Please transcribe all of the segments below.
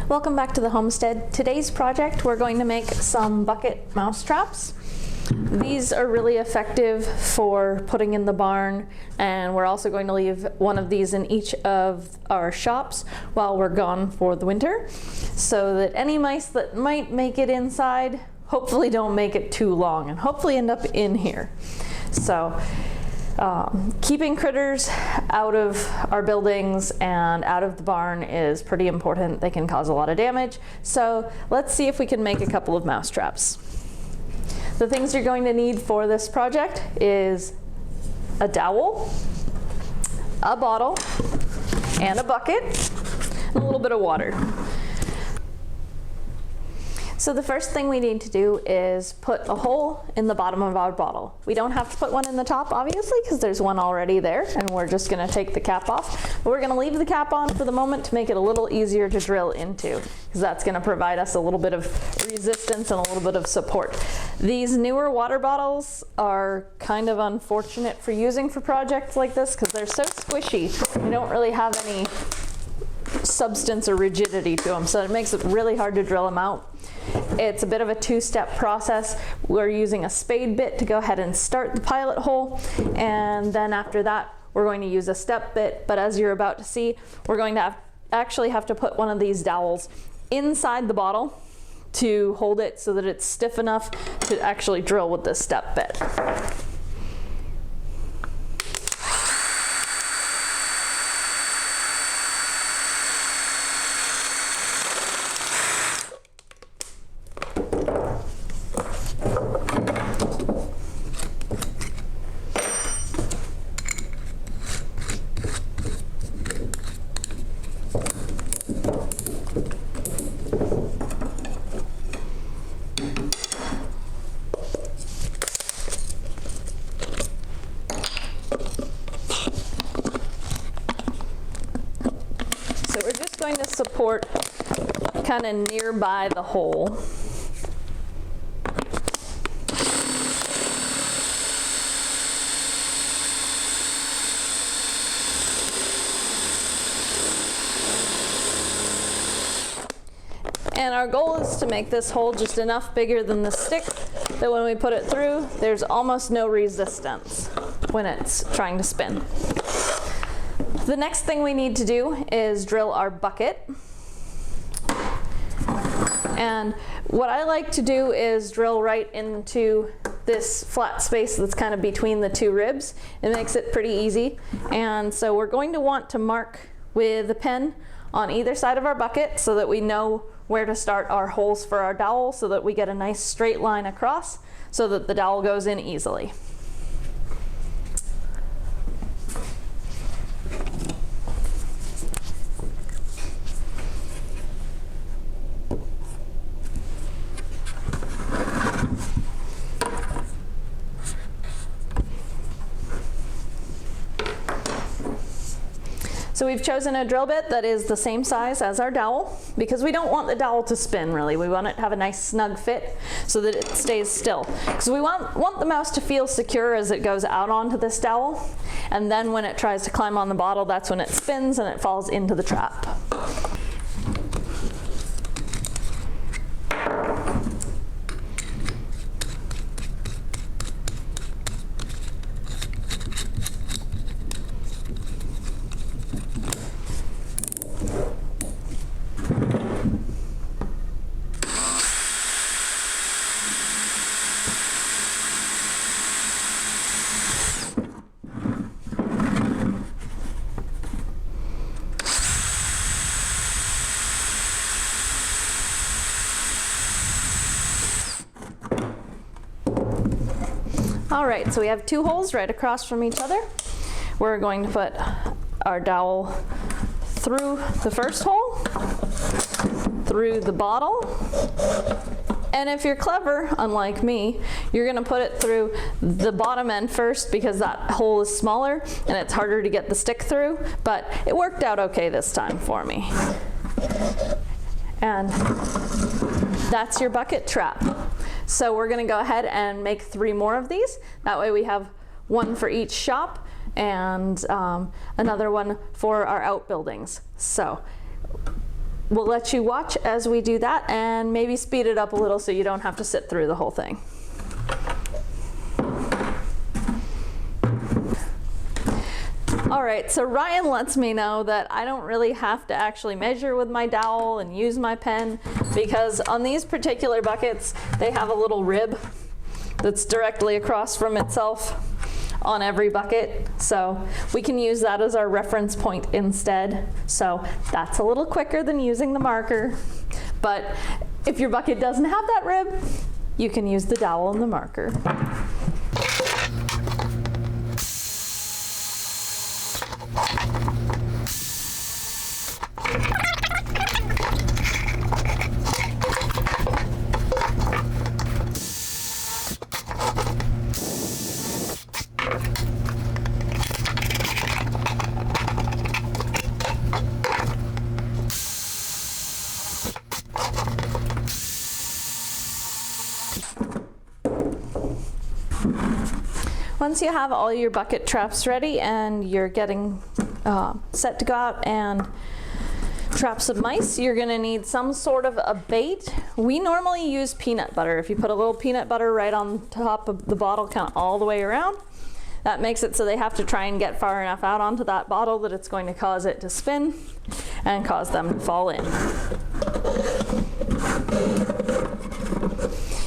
Welcome back to the homestead. Today's project, we're going to make some bucket mouse traps. These are really effective for putting in the barn, and we're also going to leave one of these in each of our shops while we're gone for the winter, so that any mice that might make it inside hopefully don't make it too long and hopefully end up in here. So keeping critters out of our buildings and out of the barn is pretty important. They can cause a lot of damage. So let's see if we can make a couple of mouse traps. The things you're going to need for this project is a dowel, a bottle, and a bucket, and a little bit of water. So the first thing we need to do is put a hole in the bottom of our bottle. We don't have to put one in the top, obviously, because there's one already there, and we're just going to take the cap off. But we're going to leave the cap on for the moment to make it a little easier to drill into, because that's going to provide us a little bit of resistance and a little bit of support. These newer water bottles are kind of unfortunate for using for projects like this, because they're so squishy. They don't really have any substance or rigidity to them, so it makes it really hard to drill them out. It's a bit of a two-step process. We're using a spade bit to go ahead and start the pilot hole, and then after that we're going to use a step bit, but as you're about to see, we're going to actually have to put one of these dowels inside the bottle to hold it so that it's stiff enough to actually drill with this step bit. So we're just going to support kind of nearby the hole. And our goal is to make this hole just enough bigger than the stick that when we put it through, there's almost no resistance when it's trying to spin. The next thing we need to do is drill our bucket. And what I like to do is drill right into this flat space that's kind of between the two ribs. It makes it pretty easy. And so we're going to want to mark with a pen on either side of our bucket so that we know where to start our holes for our dowel, so that we get a nice straight line across so that the dowel goes in easily. So we've chosen a drill bit that is the same size as our dowel, because we don't want the dowel to spin really. We want it to have a nice snug fit so that it stays still. So we want the mouse to feel secure as it goes out onto this dowel, and then when it tries to climb on the bottle, that's when it spins and it falls into the trap. All right, so we have two holes right across from each other. We're going to put our dowel through the first hole, through the bottle, and if you're clever, unlike me, you're going to put it through the bottom end first, because that hole is smaller and it's harder to get the stick through, but it worked out okay this time for me. And that's your bucket trap. So we're going to go ahead and make 3 more of these. That way we have one for each shop and another one for our outbuildings. So we'll let you watch as we do that and maybe speed it up a little so you don't have to sit through the whole thing. All right, so Ryan lets me know that I don't really have to actually measure with my dowel and use my pen, because on these particular buckets, they have a little rib that's directly across from itself on every bucket. So we can use that as our reference point instead. So that's a little quicker than using the marker. But if your bucket doesn't have that rib, you can use the dowel and the marker. Once you have all your bucket traps ready and you're getting set to go out and trap some mice, you're gonna need some sort of a bait. We normally use peanut butter. If you put a little peanut butter right on top of the bottle, kind of all the way around, that makes it so they have to try and get far enough out onto that bottle that it's going to cause it to spin and cause them to fall in.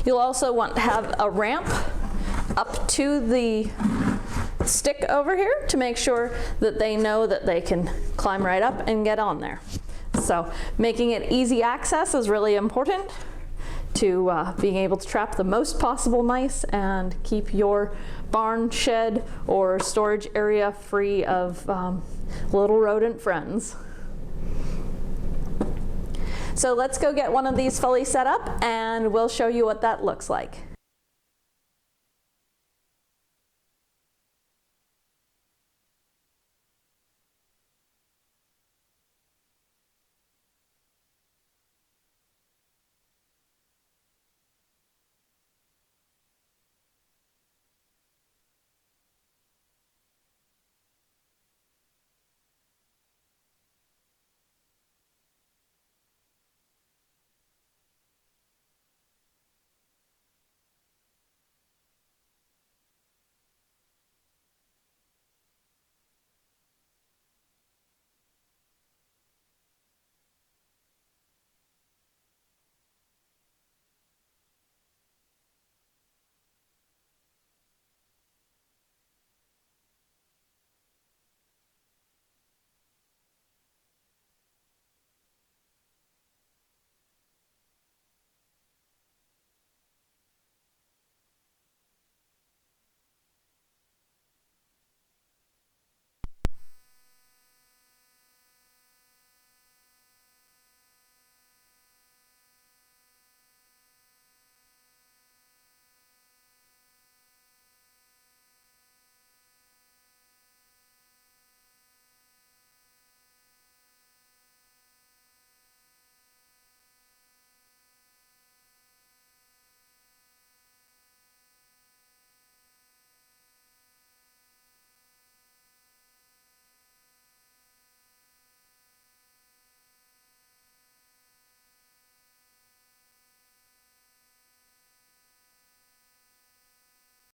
You'll also want to have a ramp up to the stick over here to make sure that they know that they can climb right up and get on there. So making it easy access is really important to being able to trap the most possible mice and keep your barn, shed, or storage area free of little rodent friends. So let's go get one of these fully set up and we'll show you what that looks like.